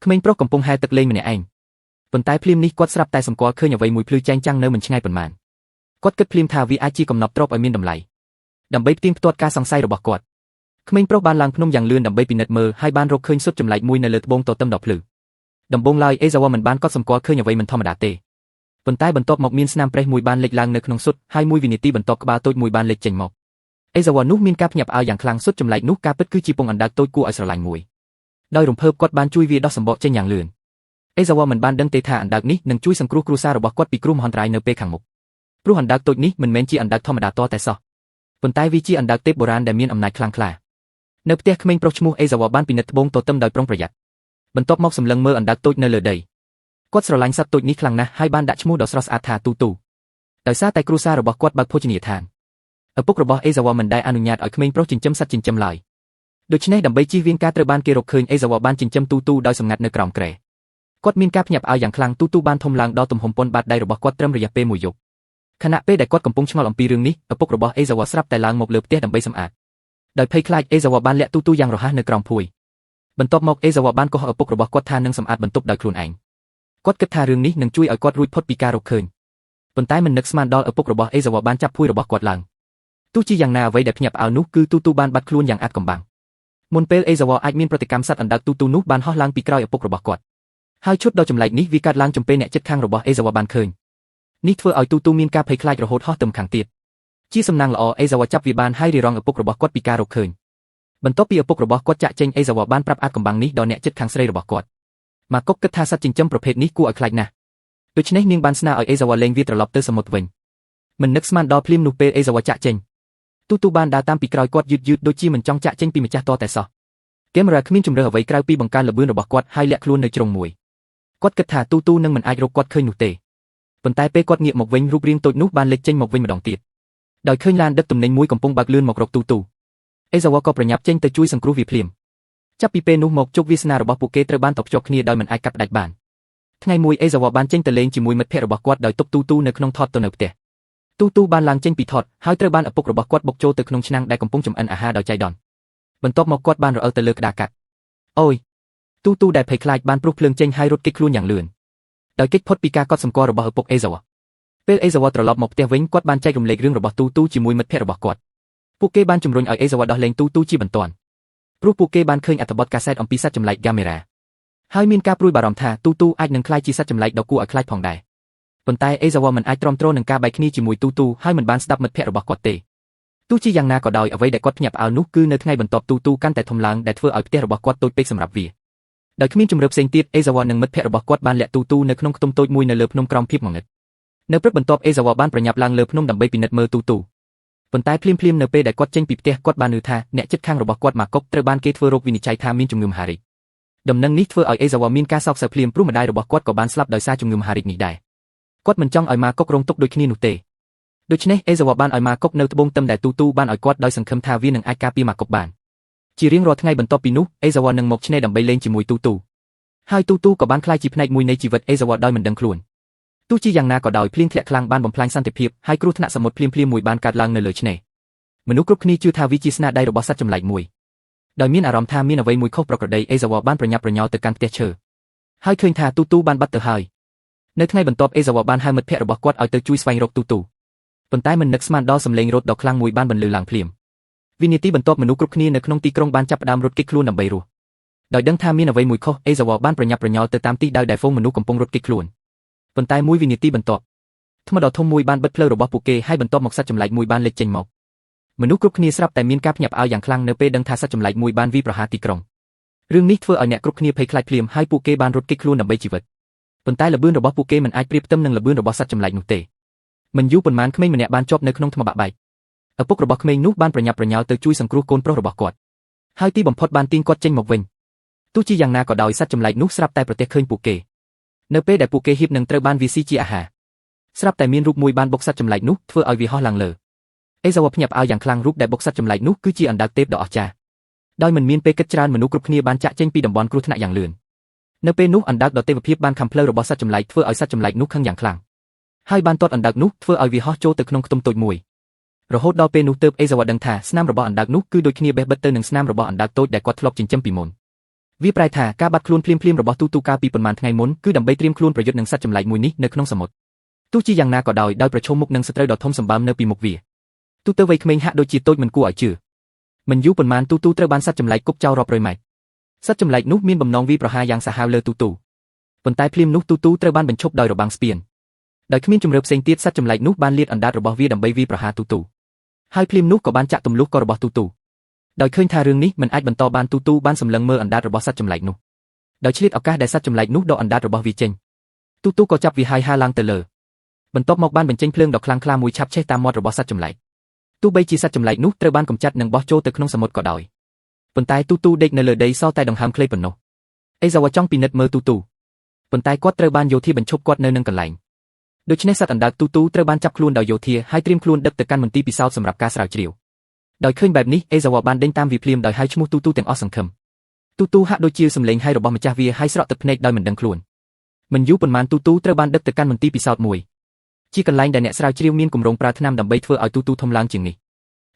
ក្មេងប្រុសកំពុងហែទឹកលេងម្នាក់ឯងប៉ុន្តែភ្លាមនេះគាត់ស្រាប់តែសម្គាល់ឃើញអ្វីមួយភ្លឺចែងចាំងនៅមិនឆ្ងាយប៉ុន្មានគាត់គិតភ្លាមថាវាអាចជាកំណប់ទ្រព្យឲ្យមានតម្លៃដើម្បីផ្ទៀងផ្ទាត់ការសង្ស័យរបស់គាត់ក្មេងប្រុសបានឡើងភ្នំយ៉ាងលឿនដើម្បីពិនិត្យមើលហើយបានរកឃើញស៊ុតចម្លែកមួយនៅលើត្បូងទទឹមដ៏ភ្លឺដំបូងឡើយអេសាវ៉ាមិនបានកត់សម្គាល់ឃើញអ្វីមិនធម្មតាទេប៉ុន្តែបន្ទាប់មកមានស្នាមប្រេះមួយបានលេចឡើងនៅក្នុងស៊ុតហើយមួយវិនាទីបន្ទាប់ក្បាលតូចមួយបានលេចចេញមកអេសាវ៉ានោះមានការភ្ញាក់ផ្អើលយ៉ាងខ្លាំងស៊ុតចម្លែកនោះការពិតគឺជាពងអណ្ដើកតូចគួរឲ្យស្រឡាញ់មួយដោយរំភើបគាត់បានជួយវាដោះសម្បកចេញយ៉ាងលឿនអេសាវ៉ាមិនបានដឹងទេថាអណ្ដើកនេះនឹងជួយសង្គ្រោះគ្រួសាររបស់គាត់ពីគ្រោះមហន្តរាយនៅពេលខាងមុខព្រោះអណ្ដើកតូចនេះមិនមែនជាអណ្ដើកធម្មតាតតែសោះប៉ុន្តែវាជាអណ្ដើកទេពបុរាណដែលមានអំណាចខ្លាំងក្លានៅផ្ទះក្មេងប្រុសឈ្មោះអេសាវ៉ាបានពិនិត្យត្បូងទទឹមដោយប្រុងប្រយ័ត្នបន្ទាប់មកសម្លឹងមើលអណ្ដើកតូចនៅលើដីគាត់ស្រឡាញ់សត្វតូចនេះខ្លាំងណាស់ហើយបានដាក់ឈ្មោះដ៏ស្រស់ស្អាតថាទូទូដោយសារតែគ្រួសាររបស់គាត់បើកភោជនីយដ្ឋានឪពុករបស់អេសាវ៉ាមិនដែលអនុញ្ញាតឲ្យក្មេងប្រុសចិញ្ចឹមសត្វចិញ្ចឹមឡើយដូច្នេះដើម្បីជៀសវាងការត្រូវបានគេរកឃើញអេសាវ៉ាបានចិញ្ចឹមទូទូដោយសម្ងាត់នៅក្រោមគ្រែគាត់មានការភ្ញាក់ផ្អើលយ៉ាងខ្លាំងទូទូបានធំឡើងដល់ទំហំប៉ុនបាតដៃរបស់គាត់ត្រឹមរយៈពេលមួយយប់ខណៈពេលដែលគាត់កំពុងឆ្ងល់អំពីរឿងនេះឪពុករបស់អេសាវ៉ាស្រាប់តែឡើងមកលើផ្ទះដើម្បីសម្អាតដោយភ័យខ្លាចអេសាវ៉ាបានលាក់ទូទូយ៉ាងរហ័សនៅក្រោមភួយបន្ទាប់មកអេសាវ៉ាបានកុហកឪពុករបស់គាត់ថានឹងសម្អាតបន្ទប់ដោយខ្លួនឯងគាត់គិតថារឿងនេះនឹងជួយឲ្យគាត់រួចផុតពីការរកឃើញប៉ុន្តែមិននឹកស្មានដល់ឪពុករបស់អេសាវ៉ាបានចាប់ភួយរបស់គាត់ឡើងទោះជាយ៉ាងណាអ្វីដែលភ្ញាក់ផ្អើលនោះគឺទូទូបានបាត់ខ្លួនយ៉ាងអាថ៌កំបាំងមុនពេលអេសាវ៉ាអាចមានប្រតិកម្មសត្វអណ្ដើកទូទូនោះបានហោះឡើងពីក្រោយឪពុករបស់គាត់ហើយឈុតដ៏ចម្លែកនេះវាកើតឡើងចំពេលអ្នកជិតខាងរបស់អេសាវ៉ាបានឃើញនេះធ្វើឲ្យទូទូមានការភ័យខ្លាចរហូតហោះទៅខាងទៀតជាសំណាងល្អអេសាវ៉ាចាប់វាបានហើយរារង់ឪពុករបស់គាត់ពីការរកឃើញបន្ទាប់ពីឪពុករបស់គាត់ចាក់ចេញអេសាវ៉ាបានប្រាប់អាថ៌កំបាំងនេះដល់អ្នកជិតខាងស្រីរបស់គាត់ម៉ាកុកគិតថាសត្វចិញ្ចឹមប្រភេទនេះគួរឲ្យខ្លាចណាស់ដូច្នេះនាងបានស្នើឲ្យអេសាវ៉ាលែងវាត្រឡប់ទៅសមុទ្រវិញមិននឹកស្មានដល់ភ្លាមនោះពេលអេសាវ៉ាចាក់ចេញទូទូបានដើរតាមពីក្រោយគាត់យឺតដូចជាមិនចង់ចាក់ចេញពីម្ចាស់តតែសោះកាមេរ៉ាគ្មានជម្រើសអ្វីក្រៅពីបង្កើនល្បឿនរបស់គាត់ហើយលាក់ខ្លួននៅជ្រុងមួយគាត់គិតថាទូទូនឹងមិនអាចរកគាត់ឃើញនោះទេប៉ុន្តែពេលគាត់ងាកមកវិញរូបរាងតូចនោះបានលេចចេញមកវិញម្ដងទៀតដោយឃើញឡានដឹកទំនិញមួយកំពុងបើកលឿនមករកទូទូអេសាវ៉ាក៏ប្រញាប់ចេញទៅជួយសង្គ្រោះវាភ្លាមចាប់ពីពេលនោះមកជោគវាសនារបស់ពួកគេត្រូវបានតភ្ជាប់គ្នាដោយមិនអាចកាត់ផ្ដាច់បានថ្ងៃមួយអេសាវ៉ាបានចេញទៅលេងជាមួយមិត្តភក្តិរបស់គាត់ដោយទុកទូទូនៅក្នុងថតទៅនៅផ្ទះទូទូបានឡើងចេញពីថតហើយត្រូវបានឪពុករបស់គាត់បុកចូលទៅក្នុងឆ្នាំងដែលកំពុងចម្អិនអាហារដោយចៃដន្យបន្ទាប់មកគាត់បានរអិលទៅលើក្តារកាត់អូយទូទូដែលភ័យខ្លាចបានព្រុសភ្លើងចេញហើយរត់គេចខ្លួនយ៉ាងលឿនដោយគេចផុតពីការកត់សម្គាល់របស់ឪពុកអេសាវ៉ាពេលអេសាវ៉ាត្រឡប់មកផ្ទះវិញគាត់បានចែករំលែករឿងរបស់ទូទូជាមួយមិត្តភក្តិរបស់គាត់ពួកគេបានជំរុញឲ្យអេសាវ៉ាដោះលែងទូទូជាបន្ទាន់ព្រោះពួកគេបានឃើញអត្ថបទកាសែតអំពីសត្វចម្លែកហ្គាមេរ៉ាហើយមានការព្រួយបារម្ភថាទូទូអាចនឹងក្លាយជាសត្វចម្លែកដ៏គួរឲ្យខ្លាចផងដែរប៉ុន្តែអេសាវ៉ាមិនអាចទ្រាំទ្រនឹងការបែកគ្នាជាមួយទូទូហើយមិនបានស្ដាប់មិត្តភក្តិរបស់គាត់ទេទោះជាយ៉ាងណាក៏ដោយអ្វីដែលគាត់ភ្ញាក់ផ្អើលនោះគឺនៅថ្ងៃបន្ទាប់ទូទូកាន់តែធំឡើងដែលធ្វើឲ្យផ្ទះរបស់គាត់តូចពេកសម្រាប់វាដោយគ្មានជំរឿផ្សេងទៀតអេសាវ៉ានិងមិត្តភក្តិរបស់គាត់បានលាក់ទូទូនៅក្នុងខ្ទមតូចមួយនៅលើភ្នំក្រោមភាពងងឹតនៅព្រឹកបន្ទាប់អេសាវ៉ាបានប្រញាប់ឡើងលើភ្នំដើម្បីពិនិត្យមើលទូទូប៉ុន្តែភ្លាមនៅពេលដែលគាត់ចេញពីផ្ទះគាត់បានឮថាអ្នកជិតខាងរបស់គាត់ម៉ាកុកត្រូវបានគេធ្វើរោគវិនិច្ឆ័យថាមានជំងឺមហារីកដំណឹងនេះធ្វើឲ្យអេសាវ៉ាមានការសោកសៅភ្លាមព្រោះម្ដាយរបស់គាត់ក៏បានស្លាប់ដោយសារជំងឺមហារីកនេះដែរគាត់មិនចង់ឲ្យម៉ាកុករងទុក្ខដូចគ្នានោះទេដូច្នេះអេសាវ៉ាបានឲ្យម៉ាកុកនៅត្បូងទឹមដែលទូទូបានឲ្យគាត់ដោយសង្ឃឹមថាវានឹងអាចការពារម៉ាកុកបានជារៀងរាល់ថ្ងៃបន្ទាប់ពីនោះអេសាវ៉ានឹងមកឆ្នេរដើម្បីលេងជាមួយទូទូហើយទូទូក៏បានក្លាយជាផ្នែកមួយនៃជីវិតអេសាវ៉ាដោយមិនដឹងខ្លួនទោះជាយ៉ាងណាក៏ដោយភ្លៀងធ្លាក់ខ្លាំងបានបំផ្លាញសន្តិភាពហើយគ្រោះថ្នាក់សមុទ្រភ្លាមមួយបានកើតឡើងនៅលើឆ្នេរមនុស្សគ្រប់គ្នាជឿថាវាជាស្នាដៃរបស់សត្វចម្លែកមួយដោយមានអារម្មណ៍ថាមានអ្វីមួយខុសប្រក្រតីអេសាវ៉ាបានប្រញាប់ប្រញ័រទៅកាន់ផ្ទះឈើហើយឃើញថាទូទូបានបាត់ទៅហើយនៅថ្ងៃបន្ទាប់អេសាវ៉ាបានហៅមិត្តភក្តិរបស់គាត់ឲ្យទៅជួយស្វែងរកទូទូប៉ុន្តែមិននឹកស្មានដល់សំឡេងរត់ដ៏ខ្លាំងមួយបានបន្លឺឡើងភ្លាមវិនាទីបន្ទាប់មនុស្សគ្រប់គ្នានៅក្នុងទីក្រុងបានចាប់ផ្ដើមរត់គេចខ្លួនដើម្បីរស់ដោយដឹងថាមានអ្វីមួយខុសអេសាវ៉ាបានប្រញាប់ប្រញ័រទៅតាមទីដែលហ្វូងមនុស្សកំពុងរត់គេចខ្លួនប៉ុន្តែមួយវិនាទីបន្ទាប់ថ្មដ៏ធំមួយបានបិទផ្លូវរបស់ពួកគេហើយបន្ទាប់មកសត្វចម្លែកមួយបានលេចចេញមកមនុស្សគ្រប់គ្នាស្រាប់តែមានការភ្ញាក់ផ្អើលយ៉ាងខ្លាំងនៅពេលដឹងថាសត្វចម្លែកមួយបានវាយប្រហារទីក្រុងរឿងនេះធ្វើឲ្យអ្នកគ្រប់គ្នាភ័យខ្លាចភ្លាមហើយពួកគេបានរត់គេចខ្លួនដើម្បីជីវិតប៉ុន្តែល្បឿនរបស់ពួកគេមិនអាចប្រៀបផ្ទឹមនឹងល្បឿនរបស់សត្វចម្លែកនោះទេមិនយូរប៉ុន្មានក្មេងម្នាក់បានជាប់នៅក្នុងថ្មបាក់បែកឪពុករបស់ក្មេងនោះបានប្រញាប់ប្រញ័រទៅជួយសង្គ្រោះកូនប្រុសរបស់គាត់ហើយទីបំផុតបានទាញគាត់ចេញមកវិញទោះជាយ៉ាងណាក៏ដោយសត្វចម្លែកនោះស្រាប់តែប្រទះឃើញពួកគេនៅពេលដែលពួកគេហៀបនឹងត្រូវបានវាស៊ីជាអាហារស្រាប់តែមានរូបមួយបានបុកសត្វចម្លែកនោះធ្វើឲ្យវាហោះឡើងលើអេសាវ៉ាភ្ញាក់ផ្អើលយ៉ាងខ្លាំងរូបដែលបុកសត្វចម្លែកនោះគឺជាអណ្ដើកទេពដ៏អស្ចារ្យដោយមិនមានពេលគិតច្រើនមនុស្សគ្រប់គ្នាបានចាក់ចេញពីតំបន់គ្រោះថ្នាក់យ៉ាងលឿននៅពេលនោះអណ្ដើកដ៏ទេវភាពបានខំផ្លូវរបស់សត្វចម្លែកធ្វើឲ្យសត្វចម្លែកនោះខឹងយ៉ាងខ្លាំងហើយបានទាត់អណ្ដើកនោះធ្វើឲ្យវាហោះចូលទៅក្នុងខ្ទមតូចមួយរហូតដល់ពេលនោះទើបអេសាវ៉ាដឹងថាស្នាមរបស់អណ្ដើកនោះគឺដូចគ្នាបេះបិទទៅនឹងស្នាមរបស់អណ្ដើកតូចដែលគាត់ធ្លាប់ចិញ្ចឹមពីមុន វាប្រែថាការបាត់ខ្លួនភ្លាមៗរបស់ទូទូកាលពីប៉ុន្មានថ្ងៃមុនគឺដើម្បីត្រៀមខ្លួនប្រយុទ្ធនឹងសត្វចម្លែកមួយនេះនៅក្នុងសមុទ្រទោះជាយ៉ាងណាក៏ដោយប្រឈមមុខនឹងសត្រូវដ៏ធំសម្បើមនៅពីមុខវាទូទៅវ័យក្មេងហាក់ដូចជាតូចមិនគួរឲ្យជឿមិនយូរប៉ុន្មានទូទូត្រូវបានសត្វចម្លែកគប់ចោលរាប់រយម៉ែត្រសត្វចម្លែកនោះមានបំណងវាយប្រហារយ៉ាងសាហាវលើទូទូប៉ុន្តែភ្លាមនោះទូទូត្រូវបានបញ្ឈប់ដោយរបាំងស្ពានដោយគ្មានជំរឿផ្សេងទៀតសត្វចម្លែកនោះបានលាតអណ្ដាតរបស់វាដើម្បីវាយប្រហារទូទូហើយភ្លាមនោះក៏បានចាក់ទម្លុះករបស់ទូទូដោយឃើញថារឿងនេះមិនអាចបន្តបានទូទូបានសម្លឹងមើលអណ្ដាតរបស់សត្វចម្លែកនោះដោយឆ្លៀតឱកាសដែលសត្វចម្លែកនោះដកអណ្ដាតរបស់វាចេញទូទូក៏ចាប់វាហើយហើរឡើងទៅលើបន្ទាប់មកបានបញ្ចេញភ្លើងដ៏ខ្លាំងក្លាមួយឆាប់ឆេះតាមមាត់របស់សត្វចម្លែកទោះបីជាសត្វចម្លែកនោះត្រូវបានកម្ចាត់និងបោះចូលទៅក្នុងសមុទ្រក៏ដោយប៉ុន្តែទូទូដេកនៅលើដីសតែដង្ហើមខ្លីប៉ុណ្ណោះអេសាវ៉ាចង់ពិនិត្យមើលទូទូប៉ុន្តែគាត់ត្រូវបានយោធាបញ្ឈប់គាត់នៅនឹងកន្លែងដូច្នេះសត្វអណ្ដើកទូទូត្រូវបានចាប់ខ្លួនដោយយោធាហើយត្រៀមខ្លួនដឹកទៅកាន់មន្ទីរពិសោធន៍សម្រាប់ការស្រាវជ្រាវដោយឃើញបែបនេះអេសាវ៉ាបានដេញតាមវាភ្លាមដោយហៅឈ្មោះទូទូទាំងអស់សង្ឃឹមទូទូហាក់ដូចជាសម្លេងហៅរបស់ម្ចាស់វាហើយស្រក់ទឹកភ្នែកដោយមិនដឹងខ្លួនមិនយូរប៉ុន្មានទូទូត្រូវបានដឹកទៅកាន់មន្ទីរពិសោធន៍មួយជាកន្លែងដែលអ្នកស្រាវជ្រាវមានគម្រោងប្រើថ្នាំដើម្បីធ្វើឲ្យទូទូធំឡើងជាងនេះ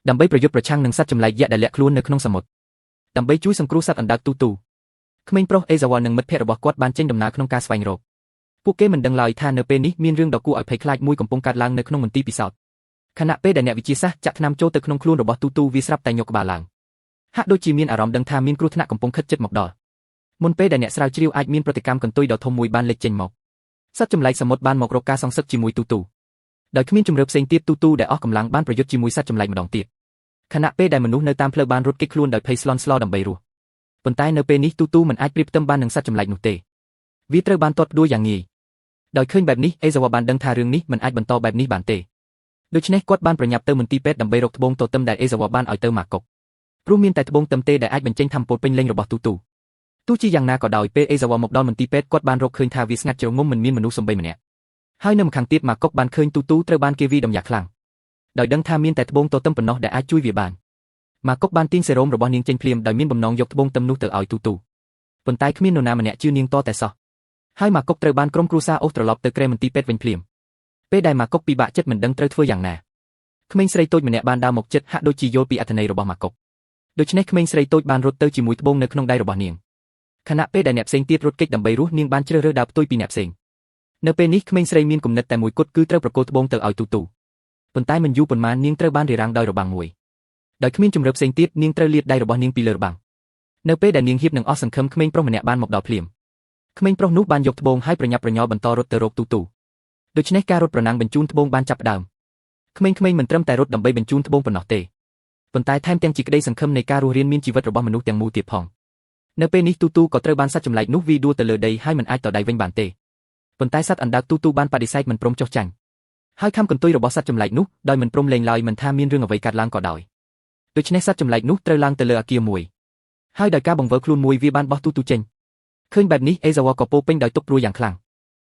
ដើម្បីប្រយុទ្ធប្រឆាំងនឹងសត្វចម្លែកយក្សដែលលាក់ខ្លួននៅក្នុងសមុទ្រដើម្បីជួយសង្គ្រោះសត្វអណ្ដើកទូទូក្មេងប្រុសអេសាវ៉ានិងមិត្តភ័ក្តិរបស់គាត់បានចេញដំណើរក្នុងការស្វែងរកពួកគេមិនដឹងឡើយថានៅពេលនេះមានរឿងដ៏គួរឲ្យភ័យខ្លាចមួយកំពុងកើតឡើងនៅក្នុងមន្ទីរពិសោធន៍ខណៈពេលដែលអ្នកវិទ្យាសាស្ត្រចាក់ថ្នាំចូលទៅក្នុងខ្លួនរបស់ទូទូវាស្រាប់តែញកក្បាលឡើងហាក់ដូចជាមានអារម្មណ៍ដឹងថាមានគ្រោះថ្នាក់កំពុងខិតជិតមកដល់មុនពេលដែលអ្នកស្រាវជ្រាវអាចមានប្រតិកម្មកន្ទុយដ៏ធំមួយបានលេចចេញមកសត្វចម្លែកសមុទ្របានមករកការសងសឹកជាមួយទូទូដោយគ្មានជំរឿផ្សេងទៀតទូទូដែលអស់កម្លាំងបានប្រយុទ្ធជាមួយសត្វចម្លែកម្ដងទៀតខណៈពេលដែលមនុស្សនៅតាមផ្លូវបានរត់គេចខ្លួនដោយភ័យស្លន់ស្លោដើម្បីរស់ប៉ុន្តែនៅពេលនេះទូទូមិនអាចប្រៀបផ្ទឹមបាននឹងសត្វចម្លែកនោះទេវាត្រូវបានទាត់ផ្ដួលយ៉ាងងាយដោយឃើញបែបនេះអេសាវ៉ាបានដឹងថារឿងនេះមិនអាចបន្តបែបនេះបានទេដូច្នេះគាត់បានប្រញាប់ទៅមន្ទីរពេទ្យដើម្បីរកត្បូងទទឹមដែលអេសាវ៉ាបានឲ្យទៅម៉ាកុកព្រោះមានតែត្បូងទឹមទេដែលអាចបញ្ចេញថាមពលពេញលេញរបស់ទូទូទោះជាយ៉ាងណាក៏ដោយពេលអេសាវ៉ាមកដល់មន្ទីរពេទ្យគាត់បានរកឃើញថាវាស្ងាត់ជ្រងំមិនមានមនុស្សសូម្បីម្នាក់ហើយនៅម្ខាងទៀតម៉ាកុកបានឃើញទូទូត្រូវបានគេវាយដំយ៉ាងខ្លាំងដោយដឹងថាមានតែត្បូងទទឹមប៉ុណ្ណោះដែលអាចជួយវាបានម៉ាកុកបានទាញសេរ៉ូមរបស់នាងចេញភ្លាមដោយមានបំណងយកត្បូងទឹមនោះទៅឲ្យទូទូប៉ុន្តែគ្មាននរណាម្នាក់ជឿនាងតតែសោះហើយម៉ាកុកត្រូវបានក្រុមគ្រួសារអូសត្រឡប់ទៅក្រែមន្ទីរពេទ្យវិញភ្លាមពេលដែលម៉ាកុកពិបាកចិត្តមិនដឹងត្រូវធ្វើយ៉ាងណាក្មេងស្រីតូចម្នាក់បានដើរមកជិតហាក់ដូចជាយល់ពីអត្ថន័យរបស់ម៉ាកុកដូច្នេះក្មេងស្រីតូចបានរត់ទៅជាមួយត្បូងនៅក្នុងដៃរបស់នាងខណៈពេលដែលអ្នកផ្សេងទៀតរត់គេចដើម្បីរស់នាងបានជ្រើសរើសដើរផ្ទុយពីអ្នកផ្សេងនៅពេលនេះក្មេងស្រីមានគំនិតតែមួយគត់គឺត្រូវប្រគល់ត្បូងទៅឲ្យទូទូប៉ុន្តែមិនយូរប៉ុន្មាននាងត្រូវបានរារាំងដោយរបាំងមួយដោយគ្មានជំរឿផ្សេងទៀតនាងត្រូវលាតដៃរបស់នាងពីលើរបាំងនៅពេលដែលនាងហៀបនឹងអស់សង្ឃឹមក្មេងប្រុសម្នាក់បានមកដល់ភ្លាមក្មេងប្រុសនោះបានយកត្បូងហើយប្រញាប់ប្រញាល់បន្តរត់ទៅរកទូទូដូច្នេះការរត់ប្រណាំងបញ្ជូនត្បូងបានចាប់ផ្ដើមក្មេងៗមិនត្រឹមតែរត់ដើម្បីបញ្ជូនត្បូងប៉ុណ្ណោះទេប៉ុន្តែថែមទាំងជាក្តីសង្ឃឹមនៃការរស់រានមានជីវិតរបស់មនុស្សទាំងមូលទៀតផងនៅពេលនេះទូទូក៏ត្រូវបានសត្វចម្លែកនោះវាយដួលទៅលើដីហើយមិនអាចតដៃវិញបានទេប៉ុន្តែសត្វអណ្ដើកទូទូបានបដិសេធមិនព្រមចុះចាញ់ហើយខំកន្ទុយរបស់សត្វចម្លែកនោះដោយមិនព្រមលែងឡើយមិនថាមានរឿងអ្វីកើតឡើងក៏ដោយដូច្នេះសត្វចម្លែកនោះត្រូវឡើងទៅលើអគារមួយហើយដោយការបង្វិលខ្លួនមួយវាបានបោះទូទូចេញឃើញបែបនេះអេសាវ៉ាក៏ពោពេញដោយទុក្ខព្រួយយ៉ាងខ្លាំង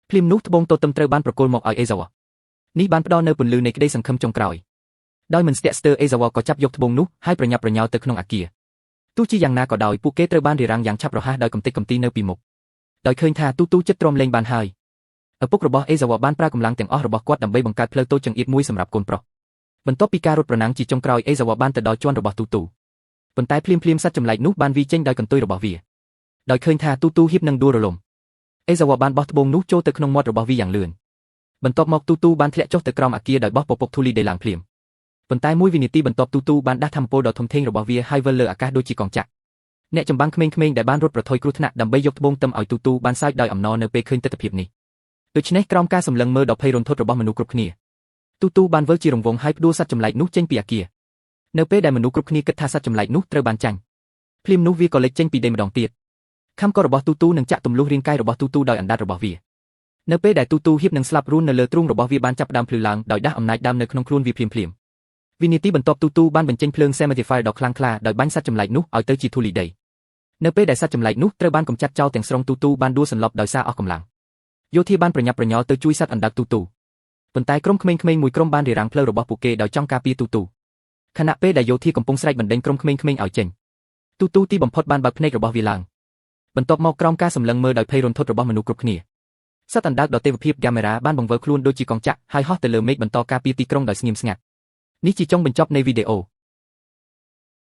ភ្លាមនោះត្បូងទទឹមត្រូវបានប្រគល់មកឲ្យអេសាវ៉ានេះបានផ្ដល់នូវពន្លឺនៃក្តីសង្ឃឹមចុងក្រោយដោយមិនស្ទាក់ស្ទើរអេសាវ៉ាក៏ចាប់យកត្បូងនោះហើយប្រញាប់ប្រញាល់ទៅក្នុងអគារទោះជាយ៉ាងណាក៏ដោយពួកគេត្រូវបានរារាំងយ៉ាងឆាប់រហ័សដោយកំទេចកំទីនៅពីមុខដោយឃើញថាទូទូចិត្តទ្រាំលែងបានហើយឪពុករបស់អេសាវ៉ាបានប្រើកម្លាំងទាំងអស់របស់គាត់ដើម្បីបង្កើតផ្លូវតូចចង្អៀតមួយសម្រាប់កូនប្រុសបន្ទាប់ពីការរត់ប្រណាំងជាចុងក្រោយអេសាវ៉ាបានទៅដល់ជាន់របស់ទូទូប៉ុន្តែភ្លាមសត្វចម្លែកនោះបានវាយចេញដោយកន្ទុយរបស់វាដោយឃើញថាទូទូហៀបនឹងដួលរលំអេសាវ៉ាបានបោះត្បូងនោះចូលទៅក្នុងមាត់របស់វាយ៉ាងលឿនបន្ទាប់មកទូទូបានធ្លាក់ចុះទៅក្រោមអគារដោយបោះពពកធូលីដីឡើងភ្លាមប៉ុន្តែមួយវិនាទីបន្ទាប់ទូទូបានដាស់ថាមពលដ៏ធំធេងរបស់វាហើយវិលលើអាកាសដូចជាកងចក្រអ្នកចម្បាំងក្មេងៗដែលបានរត់ប្រថុយគ្រោះថ្នាក់ដើម្បីយកត្បូងទឹមឲ្យទូទូបានសើចដោយអំណរនៅពេលឃើញទិដ្ឋភាពនេះដូច្នេះក្រោមការសម្លឹងមើលដ៏ភ័យរន្ធត់របស់មនុស្សគ្រប់គ្នាទូទូបានវិលជារង្វង់ហើយផ្ដួលសត្វចម្លែកនោះចេញពីអគារនៅពេលដែលមនុស្សគ្រប់គ្នាគិតថាសត្វចម្លែកនោះត្រូវបានចាញ់ភ្លាមនោះវាក៏លេចចេញពីដីម្ដងទៀតខំករបស់ទូទូនឹងចាក់ទម្លុះរាងកាយរបស់ទូទូដោយអណ្ដាតរបស់វានៅពេលដែលទូទូហៀបនឹងស្លាប់រស់នៅលើទ្រូងរបស់វាបានចាប់ផ្ដើមភ្លឺឡើងដោយដាស់អំណាចដើមនៅក្នុងខ្លួនវាភ្លាមវិនាទីបន្ទាប់ទូទូបានបញ្ចេញភ្លើង Cemetery ដ៏ខ្លាំងក្លាដោយបាញ់សត្វចម្លែកនោះឲ្យទៅជាធូលីដីនៅពេលដែលសត្វចម្លែកនោះត្រូវបានកម្ចាត់ចោលទាំងស្រុងទូទូបានដួលសន្លប់ដោយសារអស់កម្លាំងយោធាបានប្រញាប់ប្រញាល់ទៅជួយសត្វអណ្ដើកទូទូប៉ុន្តែក្រុមក្មេងៗមួយក្រុមបានរារាំងផ្លូវរបស់ពួកគេដោយចង់ការពារទូទូខណៈពេលដែលយោធាកំពុងស្រែកបណ្ដេញក្រុមក្មេងៗឲ្យចេញទូទូទីបំផុតបានបើកភ្នែករបស់វាឡើងបន្ទាប់មកក្រោមការសម្លឹងមើលដោយភ័យរន្ធត់របស់មនុស្សគ្រប់គ្នាសត្វអណ្ដើកដ៏ទេវភាព Gamera បានបង្វិលខ្លួនដូចជាកងចក្រហើយហោះទៅលើមេឃបន្តការពារទីក្រុងដោយស្ងៀមស្ងាត់នេះជាចុងបញ្ចប់នៃវីដេអូ